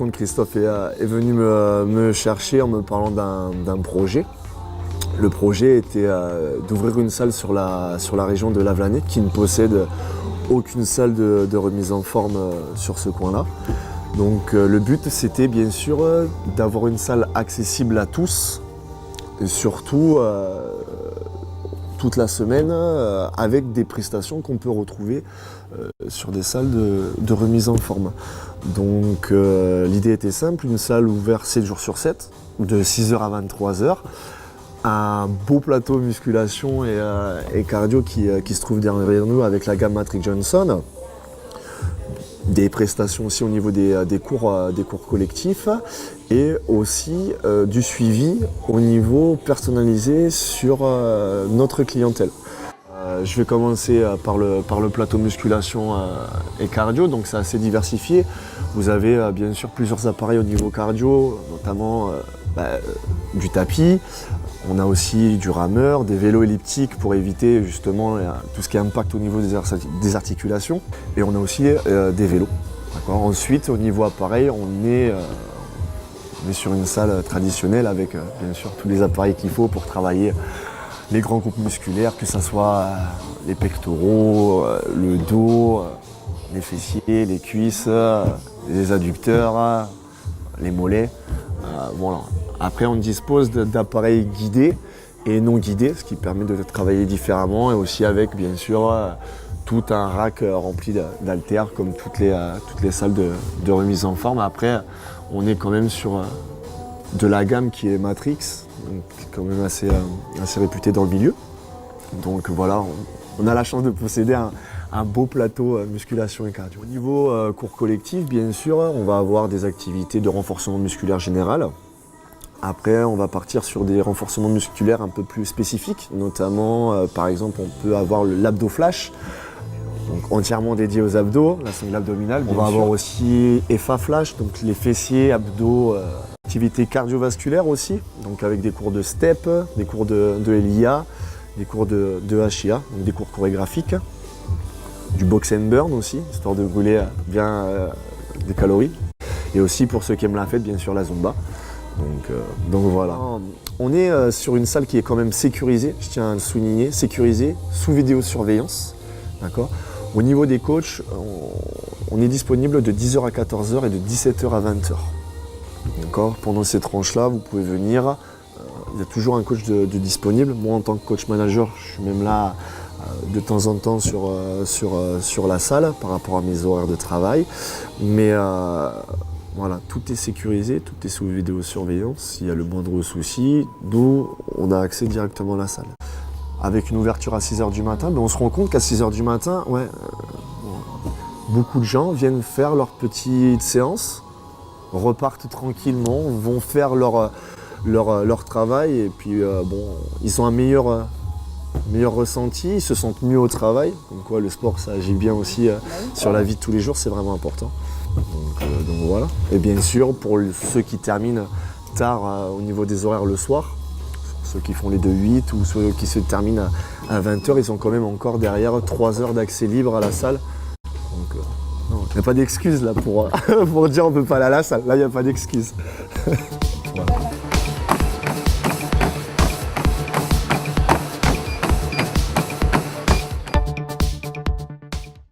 contre, Christophe est venu me chercher en me parlant d'un projet. Le projet était d'ouvrir une salle sur la région de Lavelanet qui ne possède aucune salle de remise en forme sur ce coin-là. Donc le but c'était bien sûr d'avoir une salle accessible à tous et surtout toute la semaine avec des prestations qu'on peut retrouver sur des salles de remise en forme. Donc l'idée était simple, une salle ouverte 7 jours sur 7, de 6h à 23h. Un beau plateau musculation et cardio qui se trouve derrière nous avec la gamme Matrix Johnson. Des prestations aussi au niveau des cours collectifs et aussi du suivi au niveau personnalisé sur notre clientèle. Je vais commencer par le plateau musculation et cardio, donc c'est assez diversifié. Vous avez bien sûr plusieurs appareils au niveau cardio, notamment du tapis. On a aussi du rameur, des vélos elliptiques pour éviter justement tout ce qui impact au niveau des articulations. Et on a aussi des vélos. Ensuite, au niveau appareil, on est sur une salle traditionnelle avec bien sûr tous les appareils qu'il faut pour travailler les grands groupes musculaires, que ce soit les pectoraux, le dos, les fessiers, les cuisses, les adducteurs, les mollets. Voilà. Après, on dispose d'appareils guidés et non guidés, ce qui permet de travailler différemment et aussi avec, bien sûr, tout un rack rempli d'haltères comme toutes les salles de remise en forme. Après, on est quand même sur de la gamme qui est Matrix, donc quand même assez réputée dans le milieu. Donc voilà, on a la chance de posséder un beau plateau musculation et cardio. Au niveau cours collectif, bien sûr, on va avoir des activités de renforcement musculaire général. Après, on va partir sur des renforcements musculaires un peu plus spécifiques, notamment, par exemple, on peut avoir l'abdo flash, donc entièrement dédié aux abdos, la sangle abdominale. On va avoir aussi EFA flash, donc les fessiers, abdos, activité cardiovasculaire aussi, donc avec des cours de step, des cours de LIA, des cours de HIA, donc des cours chorégraphiques, du box and burn aussi, histoire de brûler bien des calories. Et aussi pour ceux qui aiment la fête, bien sûr la zumba. Donc voilà. On est sur une salle qui est quand même sécurisée, je tiens à le souligner, sécurisée, sous vidéosurveillance. D'accord. Au niveau des coachs, on est disponible de 10h à 14h et de 17h à 20h. D'accord. Pendant ces tranches-là, vous pouvez venir, il y a toujours un coach de disponible. Moi, en tant que coach manager, je suis même là de temps en temps sur la salle par rapport à mes horaires de travail. Mais voilà, tout est sécurisé, tout est sous vidéosurveillance. S'il y a le moindre souci, nous, on a accès directement à la salle. Avec une ouverture à 6h du matin, on se rend compte qu'à 6h du matin, beaucoup de gens viennent faire leur petite séance, repartent tranquillement, vont faire leur travail et puis ils ont un meilleur ressenti, ils se sentent mieux au travail. Comme quoi le sport, ça agit bien aussi sur la vie de tous les jours, c'est vraiment important. Donc voilà. Et bien sûr, pour ceux qui terminent tard au niveau des horaires le soir, ceux qui font les 2-8 ou ceux qui se terminent à 20h, ils ont quand même encore derrière 3 heures d'accès libre à la salle. Donc il n'y a pas d'excuse là pour dire on ne peut pas aller à la salle. Là, il n'y a pas d'excuse.